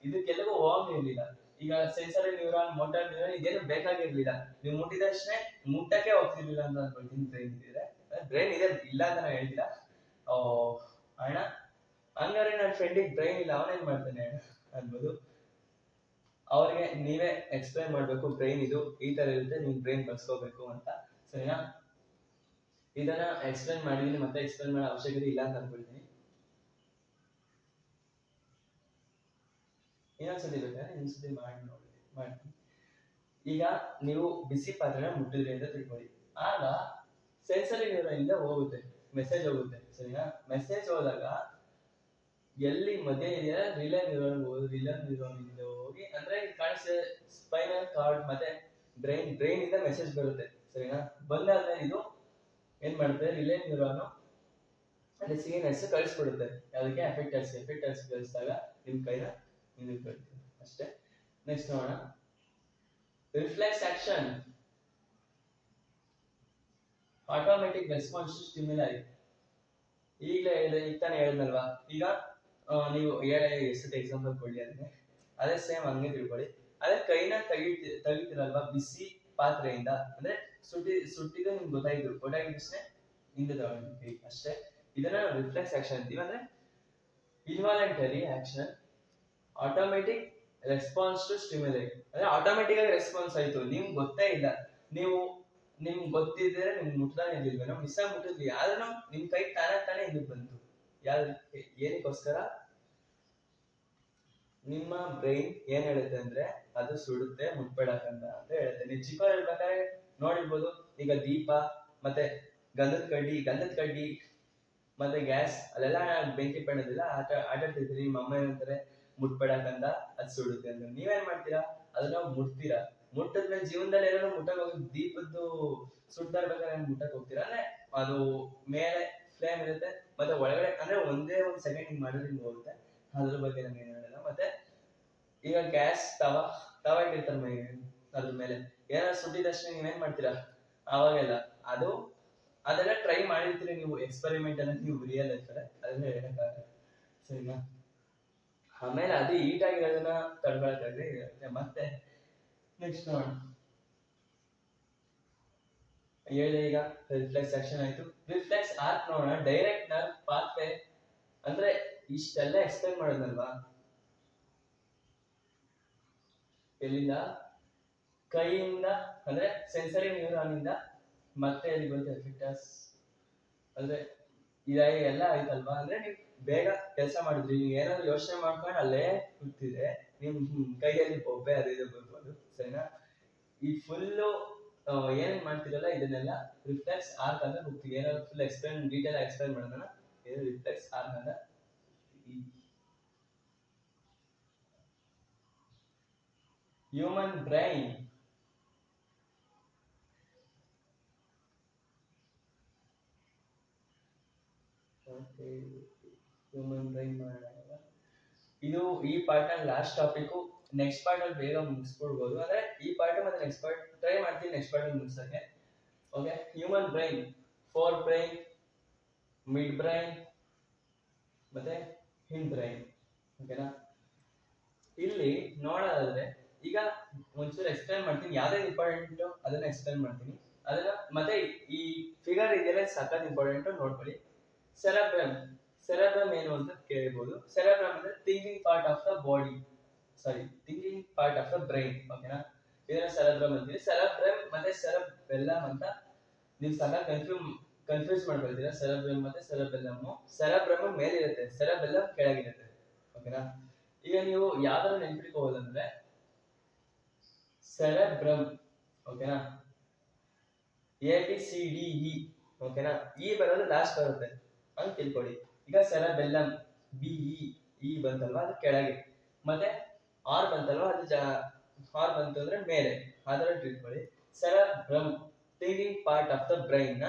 ಇದಕ್ಕೆಲ್ಲವೂ ಹೋಗಿರ್ಲಿಲ್ಲ. ಈಗ ಸೆನ್ಸರಿ ನ್ಯೂರಾನ್, ಮೋಟಾರ್ ನ್ಯೂರಾನ್ ಇದೇನು ಬೇಕಾಗಿರ್ಲಿಲ್ಲ. ನೀವು ಮುಟ್ಟಿದಷ್ಟೇ ಮುಟ್ಟಕ್ಕೆ ಹೋಗ್ತಿರ್ಲಿಲ್ಲ ಅಂತ ಅನ್ಕೊಳ್ತೀನಿ. ಬ್ರೈನ್ ಇದ್ರೆ, ಬ್ರೈನ್ ಇದೆ ಇಲ್ಲ ಅಂತ ನಾನು ಹೇಳ್ತಿಲ್ಲ. ಅಣ್ಣ ಹಂಗಾರೆ ನನ್ನ ಫ್ರೆಂಡಿಗೆ ಬ್ರೈನ್ ಇಲ್ಲ, ಅವನೇನ್ ಮಾಡ್ತಾನೆ ಅನ್ಬೋದು. ಅವ್ರಿಗೆ ನೀವೇ ಎಕ್ಸ್ಪ್ಲೈನ್ ಮಾಡ್ಬೇಕು, ಬ್ರೈನ್ ಇದು ಈ ತರ ಇರುತ್ತೆ, ನೀವು ಬ್ರೈನ್ ಕಲ್ಸ್ಕೋಬೇಕು ಅಂತ. ಸರಿನಾ? ಇದನ್ನ ಎಕ್ಸ್ಪ್ಲೈನ್ ಮಾಡಿದೀನಿ, ಮತ್ತೆ ಎಕ್ಸ್ಪ್ಲೈನ್ ಮಾಡೋ ಅವಶ್ಯಕತೆ ಇಲ್ಲ ಅಂತ ಅನ್ಕೊಳ್ತೀನಿ. ಇನ್ನೊಂದ್ಸತಿ ಬೇಕಾದ್ರೆ ಇನ್ನೊಂದ್ಸತಿ ಮಾಡ್ತೀನಿ. ಈಗ ನೀವು ಬಿಸಿ ಪಾತ್ರೆನ ಮುಟ್ಟಿದ್ರಿ ಅಂತ ತಿಳ್ಕೊಳ್ಳಿ. ಆಗ ಸೆನ್ಸರಿ ನ್ಯೂರಾನ್ ಇಂದ ಹೋಗುತ್ತೆ, ಮೆಸೇಜ್ ಹೋಗುತ್ತೆ. ಸರಿನಾ? ಮೆಸೇಜ್ ಹೋದಾಗ ಎಲ್ಲಿ ಮಧ್ಯೆ ಇದೆಯಾ ರಿಲೇ ನ್ಯೂರಾನ್ ಹೋಗೋದು. ರಿಲೇ ನ್ಯೂರಾನ್ ಇಂದ ಹೋಗಿ ಅಂದ್ರೆ ಕಾಣಿಸ್ತದೆ ಸ್ಪೈನಲ್ ಕಾರ್ಡ್ ಮತ್ತೆ ಬ್ರೈನ್ ಇಂದ ಮೆಸೇಜ್ ಬರುತ್ತೆ. ಸರಿನಾ? ಬಂದಾದ್ಮೇಲೆ ಇದು ಏನ್ ಮಾಡುತ್ತೆ, ರಿಲೇ ನ್ಯೂರಾನ್ ಅಲ್ಲಿ ಸಿಗ್ನಲ್ಸ್ ಕಳಿಸ್ಬಿಡುತ್ತೆ. ಅದಕ್ಕೆ ಎಫೆಕ್ಟರ್ಸ್ ಕಳಿಸಿದಾಗ ನಿಮ್ ಕೈನ ನೀವು ಕಳ್ತೀವಿ ಅಷ್ಟೇ. ನೆಕ್ಸ್ಟ್ ನೋಡೋಣ reflex action. Automatic response to stimuli. ಈಗಲೇ ಈಗ ತಾನೇ ಹೇಳಿದ್ನಲ್ವಾ. ಈಗ ನೀವು ಎಷ್ಟು ಎಕ್ಸಾಂಪಲ್ ಕೊಡ್ಲಿ ಅದಕ್ಕೆ, ಅದೇ ಸೇಮ್ ಹಂಗೆ ತಿಳ್ಕೊಳ್ಳಿ. ಅದೇ ಕೈನ ತೆಗಿತೀರಲ್ವಾ ಬಿಸಿ ಪಾತ್ರೆಯಿಂದ, ಅಂದ್ರೆ ಸುಟ್ಟಿದ್ದು ನಿಮ್ಗೆ ಗೊತ್ತಾಗಿದ್ದಷ್ಟೇ ಹಿಂದೆ ತಗೊಂಡಿದ್ವಿ ಅಷ್ಟೇ. ಇದನ್ನ ರಿಫ್ಲೆಕ್ಸ್ ಆಕ್ಷನ್ ಅಂತೀವಿ. ಅಂದ್ರೆ involuntary action, automatic response to stimuli. ಅಂದ್ರೆ ಆಟೋಮೆಟಿಕ್ ಆಗಿ ರೆಸ್ಪಾನ್ಸ್ ಆಯ್ತು, ನಿಮ್ಗೆ ಗೊತ್ತೇ ಇಲ್ಲ. ನಿಮ್ಗೆ ಗೊತ್ತಿದ್ರೆ ನಿಮ್ಗೆ ಮುಟ್ತಾನೆ ಇರ್ಲಿಲ್ವೇನೋ, ಮಿಸ್ ಆಗಿ ಮುಟ್ಟಿದ್ವಿ, ಆದ್ರೂ ನಿಮ್ ಕೈ ತಾನೇ ಇದಕ್ಕೆ ಬಂತು. ಏನಕ್ಕೋಸ್ಕರ? ನಿಮ್ಮ ಬ್ರೈನ್ ಏನ್ ಹೇಳುತ್ತೆ ಅಂದ್ರೆ, ಅದು ಸುಡುತ್ತೆ ಮುಟ್ಬೇಡಕ್ಕಂತ ಅಂತ ಹೇಳುತ್ತೆ. ನೀವು ಚಿಕ್ಕವ್ರು ಹೇಳ್ಬೇಕಾದ್ರೆ ನೋಡಿರ್ಬೋದು, ಈಗ ದೀಪ ಮತ್ತೆ ಗಂಧದ ಕಡ್ಡಿ ಮತ್ತೆ ಗ್ಯಾಸ್ ಅಲ್ಲೆಲ್ಲ ಬೆಂಕಿ ಪಣ್ಣದಿಲ್ಲ ಆಟಾಡ್ತಿದ್ರಿ, ನಿಮ್ಮ ಅಮ್ಮ ಏನಂತಾರೆ ಮುಟ್ಬೇಡಕ್ಕಂತ, ಅದು ಸುಡುತ್ತೆ ಅಂತ. ನೀವೇನ್ ಮಾಡ್ತೀರಾ? ಅದನ್ನ ಮುಟ್ತೀರಾ. ಮುಟ್ಟಿದ್ಮೇಲೆ ಜೀವನದಲ್ಲಿ ಏನಾದ್ರು ಮುಟ್ಟಕ್ ಹೋಗಿ ದೀಪದ್ದು ಸುಡ್ತಾ ಇರ್ಬೇಕಾದ್ರೆ ಮುಟ್ಟಕ್ ಹೋಗ್ತೀರಾ ಅಂದ್ರೆ ಅದು ಮೇಲೆ ಫ್ಲೇಮ್ ಇರುತ್ತೆ, ಮತ್ತೆ ಒಳಗಡೆ ಅಂದ್ರೆ ಒಂದೇ ಒಂದು ಸೆಕೆಂಡ್ ಹಿಂಗ್ ಮಾಡಿದ್ರೆ ಹಿಂಗ್ ಹೋಗುತ್ತೆ, ಅದ್ರ ಬಗ್ಗೆ ನಮ್ಗೆ ಏನು ಹೇಳಲ್ಲ. ಮತ್ತೆ ಈಗ ಗ್ಯಾಸ್ ತವ ಇಟ್ಟಿರ್ತಾರೆ ಮೇಲೆ, ಅದ್ರ ಮೇಲೆ ಏನಾದ್ರು ಸುಟ್ಟಿದ ತಕ್ಷಣ ನೀವೇನ್ ಮಾಡ್ತೀರಾ ಅವಾಗೆಲ್ಲ ಅದು ಅದೆಲ್ಲ ಟ್ರೈ ಮಾಡಿರ್ತೀರಿ ನೀವು, ಎಕ್ಸ್ಪೆರಿಮೆಂಟ್ ಅನ್ನ ನೀವು ರಿಯಲ್ ಲೈಫ್ ಅದನ್ನ ಹೇಳಕ್ಕಾಗಲ್ಲ, ಸರಿನಾ. ಆಮೇಲೆ ಅದು ಹೀಟ್ ಆಗಿರೋದನ್ನ ತಡ್ಕೊಳಕ್ಕಾಗದೆ ಇರುತ್ತೆ. ಮತ್ತೆ ನೆಕ್ಸ್ಟ್ ನೋಡೋಣ, ಹೇಳಿ ಈಗ ರಿಫ್ಲೆಕ್ಸ್ ಆಕ್ಷನ್ ಆಯ್ತು. ರಿಫ್ಲೆಕ್ಸ್ ಆರ್ಕ್ ನೋಡೋಣ. ಡೈರೆಕ್ಟ್ ನರ್ವ್ ಪಾತ್ವೇ ಅಂದ್ರೆ ಇಷ್ಟೆಲ್ಲ ಎಕ್ಸ್ಪ್ಲೈನ್ ಮಾಡೋದಲ್ವಾ, ಎಲ್ಲಿಂದ ಕೈಯಿಂದ ಅಂದ್ರೆ ಸೆನ್ಸರಿ ನ್ಯೂರಾನ್ ಇಂದ ಮತ್ತೆ ಎಲ್ಲಿ ಬಂತು ಎಫೆಕ್ಟಸ್ ಅಂದ್ರೆ ಇದಾಗಿ ಎಲ್ಲ ಆಯ್ತಲ್ವಾ. ಅಂದ್ರೆ ನೀವು ಬೇಗ ಕೆಲಸ ಮಾಡಿದ್ರಿ, ನೀವು ಏನಾದ್ರು ಯೋಚನೆ ಮಾಡ್ಕೊಂಡು ಅಲ್ಲೇ ಕೂತಿದ್ರೆ ನಿಮ್ ಕೈಯಲ್ಲಿ ಬೊಬ್ಬೆ ಅದಿದೆ ಬರ್ಬೋದು, ಸರಿನಾ. ಈ ಫುಲ್ಲು ಏನೇನ್ ಮಾಡ್ತಿರಲ್ಲ ಇದನ್ನೆಲ್ಲ ರಿಫ್ಲೆಕ್ಸ್ ಆರ್ಕ್ ಅಂತ ಹೋಗ್ತೀವಿ. ಏನಾದ್ರು ಫುಲ್ ಎಕ್ಸ್ಪ್ಲೈನ್ ಡೀಟೇಲ್ ಎಕ್ಸ್ಪ್ಲೈನ್ ಮಾಡೋಣ, ಇದು ರಿಫ್ಲೆಕ್ಸ್ ಆರ್ಕ್ ಅಂತ. ಹ್ಯೂಮನ್ ಬ್ರೈನ್ ಹ್ಯೂಮನ್ ಬ್ರೈನ್ ಮಾಡೋಣ. ಇದು ಈ ಪಾರ್ಟ್ ನ ಲಾಸ್ಟ್ ಟಾಪಿಕ್, ನೆಕ್ಸ್ಟ್ ಪಾರ್ಟ್ ಅಲ್ಲಿ ಬೇಗ ಮುಗಿಸ್ಕೊಡ್ಬೋದು. ಅಂದ್ರೆ ಈ ಪಾರ್ಟ್ ಮತ್ತೆ ನೆಕ್ಸ್ಟ್ ಪಾರ್ಟ್ ಟ್ರೈ ಮಾಡ್ತೀನಿ ನೆಕ್ಸ್ಟ್ ಪಾರ್ಟ್ ಅಲ್ಲಿ ಮುಗಿಸಕ್ಕೆ. Okay, human brain, fore brain, mid brain ಮತ್ತೆ ಹಿಂಡ್ ಬ್ರೈನ್, ಓಕೆನಾ. ಇಲ್ಲಿ ನೋಡೋದಾದ್ರೆ ಈಗ ಒಂಚೂರು ಎಕ್ಸ್ಪ್ಲೈನ್ ಮಾಡ್ತೀನಿ, ಯಾವ್ದು ಇಂಪಾರ್ಟೆಂಟ್ ಅದನ್ನ ಎಕ್ಸ್ಪ್ಲೈನ್ ಮಾಡ್ತೀನಿ. ಅದನ್ನ ಮತ್ತೆ ಈ ಫಿಗರ್ ಇದೆಲ್ಲ ಸಖತ್ ಇಂಪಾರ್ಟೆಂಟ್ ನೋಡ್ಕೊಳ್ಳಿ. ಸೆರೆಬ್ರಮ್, ಸೆರೆಬ್ರಮ್ ಏನು ಅಂತ ಕೇಳಬಹುದು. ಸೆರೆಬ್ರಮ್ ಅಂದ್ರೆ thinking part of the body, sorry thinking part of the brain, ಓಕೆನಾ. ಇದನ್ನ ಸೆರೆಬ್ರಮ್ ಅಂತೀವಿ. ಸೆರೆಬ್ರಮ್ ಮತ್ತೆ ಸೆರೆಬೆಲ್ಲಮ್ ಅಂತ ನೀವು ಸಖತ್ ಕನ್ಫ್ಯೂಸ್ ಮಾಡ್ಕೊಳ್ತೀರಾ. ಸೆರೆಬ್ರಮ್ ಮತ್ತೆ ಸೆರೆಬೆಲ್ಲಮ್. ಸೆರೆಬ್ರಮ್ ಮೇಲಿರುತ್ತೆ, ಸೆರೆಬೆಲ್ಲಮ್ ಕೆಳಗಿರುತ್ತೆ, ಓಕೆನಾ. ಈಗ ನೀವು ಯಾವ್ದಾದ್ರು ನೆನ್ಪಿಟ್ಕೋಬೋದಂದ್ರೆ ಸೆರೆಬ್ರಮ್, ಓಕೆನಾ, ABCDE, ಓಕೆನಾ. ಇ ಬರೋದು ಲಾಸ್ಟ್ ಬರುತ್ತೆ ಅಂತ ತಿಳ್ಕೊಳ್ಳಿ. ಈಗ ಸೆರೆಬೆಲ್ಲಮ್ BE ಬಂತಲ್ವಾ ಅದು ಕೆಳಗೆ, ಮತ್ತೆ ಆರ್ ಬಂತಲ್ವಾ ಅದು ಆರ್ ಬಂತು ಅಂದ್ರೆ ಮೇಲೆ, ಅದರ ತಿಳ್ಕೊಳ್ಳಿ. Cerebrum thinking part of the brain ನ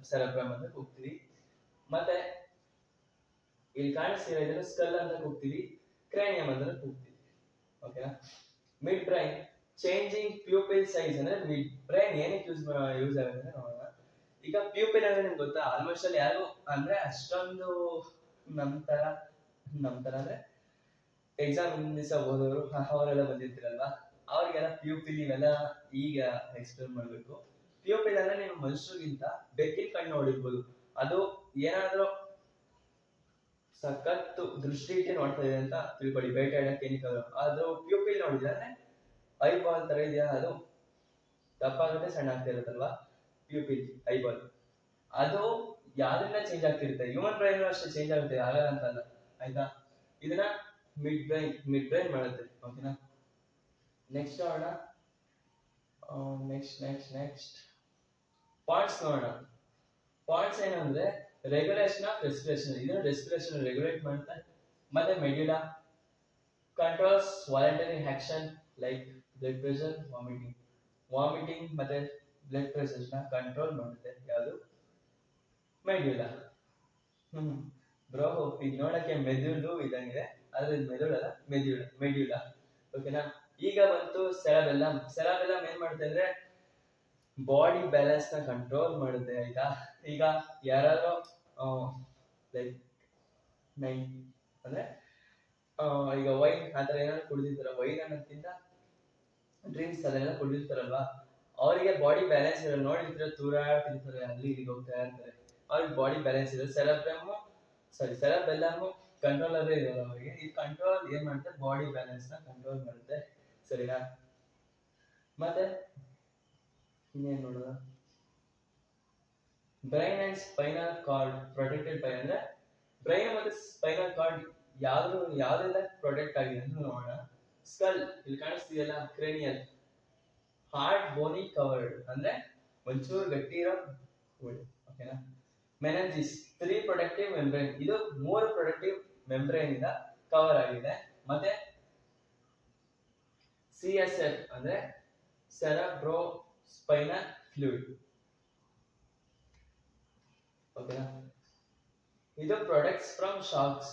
ಸೆರೆಬ್ರಮ್ ಅಂತ ಹೋಗ್ತೀವಿ. ಮತ್ತೆ ಇಲ್ಲಿ ಕಾಣಿಸ್ತಿರೋ ಸ್ಕಲ್ ಅಂತ ಹೋಗ್ತೀವಿ, ಕ್ರೇನಿಯಂ ಅಂತ ಹೋಗ್ತೀವಿ, ಓಕೆನಾ. Mid brain changing pupil size ಅಂದ್ರೆ ಮಿಡ್ ಬ್ರೈನ್ ಏನಕ್ಕೆ ಯೂಸ್ ಆಗುತ್ತೆ ನೋಡೋಣ. ಈಗ ಪ್ಯೂಪಿಲ್ ಅಂದ್ರೆ ನಿಮ್ಗೆ ಗೊತ್ತಾ, ಆಲ್ಮೋಸ್ಟ್ ಅಲ್ಲಿ ಯಾರು ಅಂದ್ರೆ ಅಷ್ಟೊಂದು ನಮ್ ತರ ಅಂದ್ರೆ ಎಕ್ಸಾಮ್ ದಿವಸ ಓದೋರು ಅವರೆಲ್ಲ ಬಂದಿರ್ತೀರಲ್ವಾ, ಅವ್ರಿಗೆಲ್ಲ ಪ್ಯೂಪಿಲ್ ಇವೆಲ್ಲ ಈಗ ಎಕ್ಸ್ಪ್ಲೇನ್ ಮಾಡ್ಬೇಕು. ಪ್ಯೂಪಿಲ್ ಅಂದ್ರೆ ನೀವು ಮನುಷ್ಯರಿಗಿಂತ ಬೆಕ್ಕಿನ ಕಣ್ಣು ನೋಡಿರ್ಬೋದು, ಅದು ಏನಾದ್ರೂ ಸಖತ್ತು ದೃಷ್ಟಿ ಇಟ್ಟು ನೋಡ್ತಾ ಇದೆ ಅಂತ ತಿಳ್ಕೊಳ್ಳಿ, ಬೇಟೆಯಾಡಕ್ಕೆ ಏನಿಲ್ಲ. ಅದು ಪ್ಯೂಪಿಲ್ ನೋಡಿದ್ರೆ ಐಬಾಲ್ ತರ ಇದೆಯಾ, ಅದು ದಪ್ಪ ಆಗುತ್ತೆ ಸಣ್ಣ ಆಗ್ತಾ ಇರುತ್ತಲ್ವಾ ಪ್ಯೂಪಿಲ್ ಐಬಾಲ್, ಅದು ಯಾವ್ದನ್ನ ಚೇಂಜ್ ಆಗ್ತಿರುತ್ತೆ. ಹ್ಯೂಮನ್ ಬ್ರೈನ್ ಅಷ್ಟೇ ಚೇಂಜ್ ಆಗುತ್ತೆ, ಆಗಲ್ಲ ಅಂತಲ್ಲ, ಆಯ್ತಾ. ಇದನ್ನ ಮಿಡ್ ಬ್ರೈನ್ ಮಾಡುತ್ತೆ, ಓಕೆನಾ. ನೆಕ್ಸ್ಟ್ ನೋಡೋಣ, ನೆಕ್ಸ್ಟ್ ಪಾರ್ಟ್ಸ್ ನೋಡೋಣ. ಪಾರ್ಟ್ಸ್ ಏನಂದ್ರೆ ರೆಗ್ಯುಲೇಷನ್ ಆಫ್ ರೆಸ್ಪಿರೇಷನ್, ಇದನ್ನ ರೆಸ್ಪಿರೇಷನ್ ರೆಗ್ಯುಲೇಟ್ ಮಾಡುತ್ತೆ. ಮತ್ತೆ medulla controls voluntary action like blood pressure, vomiting ಮತ್ತೆ ಬ್ಲಡ್ ಪ್ರೆಷರ್ ನ ಕಂಟ್ರೋಲ್ ಮಾಡುತ್ತೆ, ಯಾವುದು ಮೆಡ್ಯುಲಾ. ಬ್ರೋ ಇದು ನೋಡಕ್ಕೆ ಮೆದುಳು ಇದಂಗಿದೆ, ಆದ್ರೆ ಇದು ಮೆದುಳಲ್ಲ, ಮೆಡ್ಯುಲಾ, ಓಕೆನಾ. ಈಗ ಬಂತು ಸೆರೆಬೆಲ್ಲಮ್. ಸೆರೆಬೆಲ್ಲಮ್ ಏನ್ ಮಾಡುತ್ತೆ ಅಂದ್ರೆ ಬಾಡಿ ಬ್ಯಾಲೆನ್ಸ್ ನ ಕಂಟ್ರೋಲ್ ಮಾಡುತ್ತೆ, ಆಯ್ತಾ. ಈಗ ಯಾರಾದ್ರೂ ಲೈಕ್ ಅಂದ್ರೆ ಈಗ ವೈನ್ ಆತರ ಏನಾದ್ರು ಕುಡಿದಿರ್ತಾರ, ವೈನ್ ಅನ್ನೋದ್ಕಿಂತ ಡ್ರಿಂಕ್ಸ್ ಅದೆಲ್ಲ ಕುಡಿದಿರ್ತಾರಲ್ವಾ, ಅವರಿಗೆ ಬಾಡಿ ಬ್ಯಾಲೆನ್ಸ್ ಇರಲ್ಲ, ನೋಡಿರ್ತೀರ ತೂರಾಡ್ತಿರ್ತಾರೆ, ಅಲ್ಲಿ ಇಲ್ಲಿಗೆ ಹೋಗ್ತಾ ಇರ್ತಾರೆ, ಅವ್ರಿಗೆ ಬಾಡಿ ಬ್ಯಾಲೆನ್ಸ್ ಇರಲ್ಲ. ಸೆರೆಬೆಲ್ಲಮ್ ಕಂಟ್ರೋಲ್ ಅಲ್ಲೇ ಇರಲ್ಲ ಅವರಿಗೆ. ಈ ಕಂಟ್ರೋಲ್ ಏನ್ ಮಾಡುತ್ತೆ, ಬಾಡಿ ಬ್ಯಾಲೆನ್ಸ್ ನ ಕಂಟ್ರೋಲ್ ಮಾಡುತ್ತೆ, ಸರಿನಾ. ಮತ್ತೆ ಇನ್ನೇನ್ ನೋಡೋಣ, brain and spinal cord protected by, ಅಂದ್ರೆ ಬ್ರೈನ್ ಮತ್ತೆ ಸ್ಪೈನಲ್ ಕಾರ್ಡ್ ಯಾವ್ದೆಲ್ಲ ಪ್ರೊಟೆಕ್ಟ್ ಆಗಿದೆ ಅಂತ ನೋಡೋಣ. ಸ್ಕಲ್ ಇಲ್ಲಿ ಕಾಣಿಸ್ತಿದೆಯಲ್ಲ, ಕ್ರೇನಿಯಲ್, ಹಾರ್ಡ್ ಬೋನಿ ಕವರ್ಡ್ ಅಂದ್ರೆ ಒಂಚೂರು ಗಟ್ಟಿ ಇರೋ, ಓಕೆನಾ. ಮೆನಂಜಿಸ್ 3 ಪ್ರೊಟೆಕ್ಟಿವ್ ಮೆಂಬ್ರೇನ್, ಇದು 3 ಪ್ರೊಟೆಕ್ಟಿವ್ ಮೆಂಬ್ರೇನ್ ಇಂದ ಕವರ್ ಆಗಿದೆ. ಮತ್ತೆ CSF ಅಂದ್ರೆ ಸೆರೆಬ್ರೋ ಸ್ಪೈನಲ್ ಫ್ಲೂಯಿಡ್, ಓಕೆನಾ. ಇದು ಪ್ರಾಡಕ್ಟ್ಸ್ ಫ್ರಮ್ ಶಾರ್ಕ್ಸ್,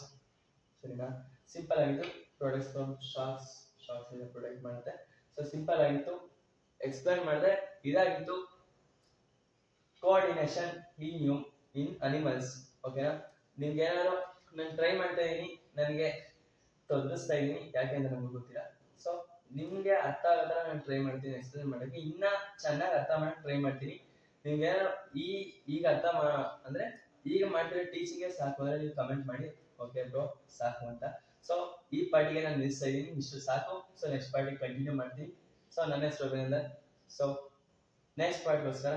ಸರಿನಾ? ಸಿಂಪಲ್ ಆಗಿತ್ತು, ಪ್ರಾಡಕ್ಟ್ಸ್ ಫ್ರಮ್ ಶಾರ್ಕ್ಸ್, ಶಾರ್ಕ್ಸ್ ಇಂದ ಪ್ರೊಡಕ್ಟ್ ಮಾಡುತ್ತೆ. ಸೊ ಸಿಂಪಲ್ ಆಗಿತ್ತು, ಎಕ್ಸ್ಪ್ಲೈನ್ ಮಾಡಿದೆ. ಇದಾಗಿತ್ತು ಕೋಆರ್ಡಿನೇಷನ್ ಇನ್ ಅನಿಮಲ್ಸ್. ಓಕೆನಾ? ನಿಮ್ಗೆ ಏನಾದ್ರು ನಾನು ಟ್ರೈ ಮಾಡ್ತಾ ಇದೀನಿ, ನನಗೆ ತೊದರಿಸ್ತಾ ಇದೀನಿ, ಯಾಕೆಂದ್ರೆ ನಮ್ಗೆ ಗೊತ್ತಿಲ್ಲ. ಸೊ ನಿಮ್ಗೆ ಅರ್ಥ ಆಗೋ ಥರ ನಾನು ಟ್ರೈ ಮಾಡ್ತೀನಿ ಎಕ್ಸ್ಪ್ಲೈನ್ ಮಾಡೋಕ್ಕೆ, ಇನ್ನ ಚೆನ್ನಾಗಿ ಅರ್ಥ ಮಾಡಕ್ಕೆ ಟ್ರೈ ಮಾಡ್ತೀನಿ. ನಿಮ್ಗೆ ಏನಾದ್ರು ಈಗ ಅರ್ಥ ಅಂದ್ರೆ ಈಗ ಮಾಡ್ತಿರೋ ಟೀಚಿಂಗೇ ಸಾಕು ಅಂದ್ರೆ ನೀವು ಕಮೆಂಟ್ ಮಾಡಿ, ಓಕೆ ಬ್ರೋ ಸಾಕು ಅಂತ. ಸೊ ಈ ಪಾರ್ಟಿಗೆ ನಾನು ನಿಲ್ಲಿಸ್ತಾ ಇದ್ದೀನಿ, ಇಷ್ಟು ಸಾಕು. ಸೊ ನೆಕ್ಸ್ಟ್ ಪಾರ್ಟಿ ಕಂಟಿನ್ಯೂ ಮಾಡ್ತೀನಿ. ಸೊ ನನ್ನ ಹೆಸರು ಅಭಿನಂದನ್. So next ಪಾರ್ಟ್ಗೋಸ್ಕರ